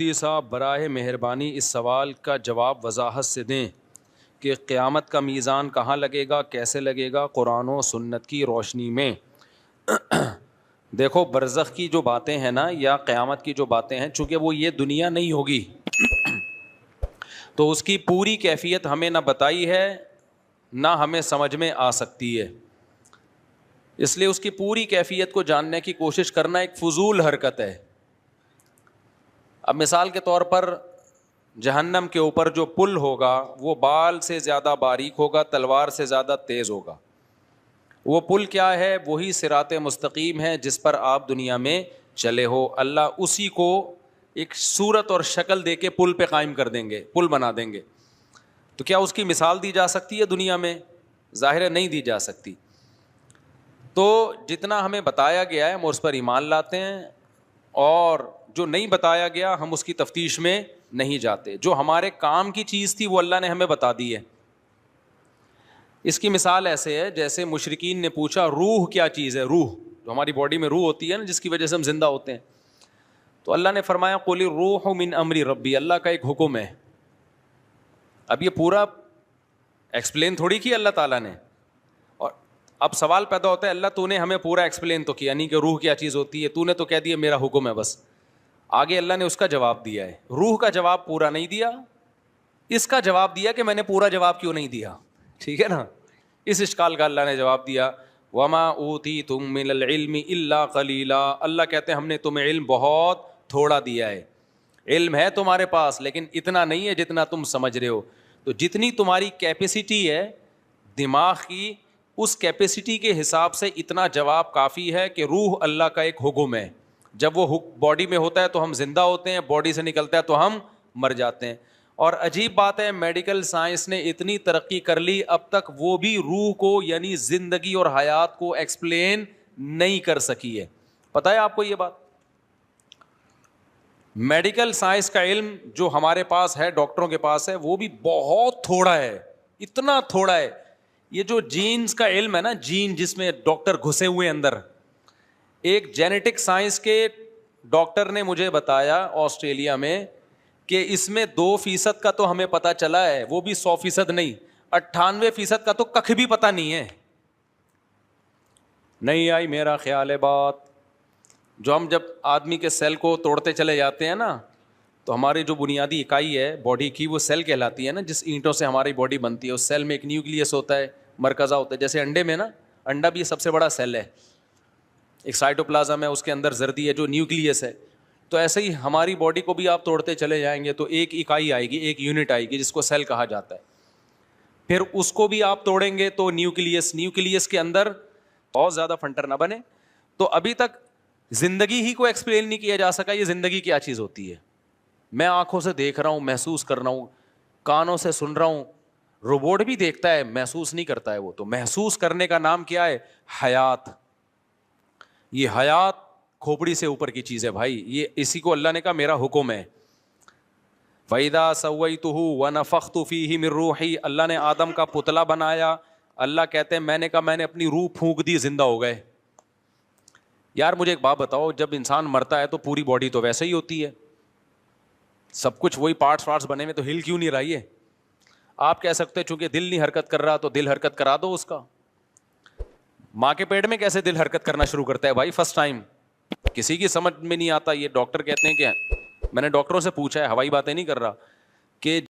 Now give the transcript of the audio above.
مفتی صاحب براہ مہربانی اس سوال کا جواب وضاحت سے دیں کہ قیامت کا میزان کہاں لگے گا، کیسے لگے گا قرآن و سنت کی روشنی میں؟ دیکھو برزخ کی جو باتیں ہیں نا یا قیامت کی جو باتیں ہیں، چونکہ وہ یہ دنیا نہیں ہوگی تو اس کی پوری کیفیت ہمیں نہ بتائی ہے نہ ہمیں سمجھ میں آ سکتی ہے، اس لیے اس کی پوری کیفیت کو جاننے کی کوشش کرنا ایک فضول حرکت ہے۔ اب مثال کے طور پر جہنم کے اوپر جو پل ہوگا وہ بال سے زیادہ باریک ہوگا، تلوار سے زیادہ تیز ہوگا۔ وہ پل کیا ہے؟ وہی صراط مستقیم ہے جس پر آپ دنیا میں چلے ہو۔ اللہ اسی کو ایک صورت اور شکل دے کے پل پہ قائم کر دیں گے، پل بنا دیں گے۔ تو کیا اس کی مثال دی جا سکتی ہے دنیا میں؟ ظاہر ہے نہیں دی جا سکتی۔ تو جتنا ہمیں بتایا گیا ہے ہم اس پر ایمان لاتے ہیں، اور جو نہیں بتایا گیا ہم اس کی تفتیش میں نہیں جاتے۔ جو ہمارے کام کی چیز تھی وہ اللہ نے ہمیں بتا دی ہے۔ اس کی مثال ایسے ہے جیسے مشرکین نے پوچھا روح کیا چیز ہے؟ روح جو ہماری باڈی میں روح ہوتی ہے نا، جس کی وجہ سے ہم زندہ ہوتے ہیں، تو اللہ نے فرمایا قل الروح من امر ربی، اللہ کا ایک حکم ہے۔ اب یہ پورا ایکسپلین تھوڑی کیا اللہ تعالیٰ نے، اور اب سوال پیدا ہوتا ہے اللہ تو نے ہمیں پورا ایکسپلین تو کیا نہیں کہ روح کیا چیز ہوتی ہے، تو نے تو کہہ دیا میرا حکم ہے بس۔ آگے اللہ نے اس کا جواب دیا ہے، روح کا جواب پورا نہیں دیا، اس کا جواب دیا کہ میں نے پورا جواب کیوں نہیں دیا، ٹھیک ہے نا؟ اس اشکال کا اللہ نے جواب دیا وما اوتیتم من العلم الا قلیلا، اللہ کہتے ہیں ہم نے تمہیں علم بہت تھوڑا دیا ہے، علم ہے تمہارے پاس لیکن اتنا نہیں ہے جتنا تم سمجھ رہے ہو۔ تو جتنی تمہاری کیپیسٹی ہے دماغ کی، اس کیپیسٹی کے حساب سے اتنا جواب کافی ہے کہ روح اللہ کا ایک حکم ہے۔ جب وہ باڈی میں ہوتا ہے تو ہم زندہ ہوتے ہیں، باڈی سے نکلتا ہے تو ہم مر جاتے ہیں۔ اور عجیب بات ہے میڈیکل سائنس نے اتنی ترقی کر لی، اب تک وہ بھی روح کو یعنی زندگی اور حیات کو ایکسپلین نہیں کر سکی ہے۔ پتہ ہے آپ کو یہ بات؟ میڈیکل سائنس کا علم جو ہمارے پاس ہے، ڈاکٹروں کے پاس ہے، وہ بھی بہت تھوڑا ہے، اتنا تھوڑا ہے۔ یہ جو جینز کا علم ہے نا، جین جس میں ڈاکٹر گھسے ہوئے اندر، ایک جینیٹک سائنس کے ڈاکٹر نے مجھے بتایا آسٹریلیا میں کہ اس میں 2% کا تو ہمیں پتا چلا ہے، وہ بھی 100% نہیں، 98% کا تو کخ بھی پتا نہیں ہے۔ نہیں آئی میرا خیال ہے بات؟ جو ہم جب آدمی کے سیل کو توڑتے چلے جاتے ہیں نا، تو ہماری جو بنیادی اکائی ہے باڈی کی وہ سیل کہلاتی ہے نا، جس اینٹوں سے ہماری باڈی بنتی ہے۔ اس سیل میں ایک نیوکلیس ہوتا ہے، مرکزہ ہوتا ہے، جیسے انڈے میں نا، انڈا بھی سب سے بڑا سیل ہے، ایک سائٹوپلازم ہے، اس کے اندر زردی ہے جو نیوکلیس ہے۔ تو ایسے ہی ہماری باڈی کو بھی آپ توڑتے چلے جائیں گے تو ایک اکائی آئے گی، ایک یونٹ آئے گی جس کو سیل کہا جاتا ہے۔ پھر اس کو بھی آپ توڑیں گے تو نیوکلیس کے اندر بہت زیادہ فنٹر نہ بنے۔ تو ابھی تک زندگی ہی کو ایکسپلین نہیں کیا جا سکا یہ زندگی کیا چیز ہوتی ہے۔ میں آنکھوں سے دیکھ رہا ہوں، محسوس کر رہا ہوں، کانوں سے سن رہا ہوں، روبوٹ بھی دیکھتا ہے، محسوس نہیں کرتا ہے۔ وہ تو محسوس کرنے کا نام کیا ہے؟ حیات۔ یہ حیات کھوپڑی سے اوپر کی چیز ہے بھائی، یہ اسی کو اللہ نے کہا میرا حکم ہے۔ وَإِذَا سَوَّيْتُهُ وَنَفَخْتُ فِيهِ مِن رُوحِي، اللہ نے آدم کا پتلا بنایا، اللہ کہتے ہیں میں نے کہا میں نے اپنی روح پھونک دی، زندہ ہو گئے۔ یار مجھے ایک بات بتاؤ، جب انسان مرتا ہے تو پوری باڈی تو ویسے ہی ہوتی ہے، سب کچھ وہی پارٹس بنے ہوئے، تو ہل کیوں نہیں رہا ہے؟ آپ کہہ سکتے چونکہ دل نہیں حرکت کر رہا تو دل حرکت کرا دو اس کا۔ ماں کے پیٹ میں کیسے دل حرکت کرنا شروع کرتا ہے بھائی؟ فرسٹ ٹائم کسی کی سمجھ میں نہیں آتا۔ یہ ڈاکٹر کہتے ہیں کہ میں نے ڈاکٹروں سے پوچھا ہے، ہوائی باتیں نہیں کر رہا، کہ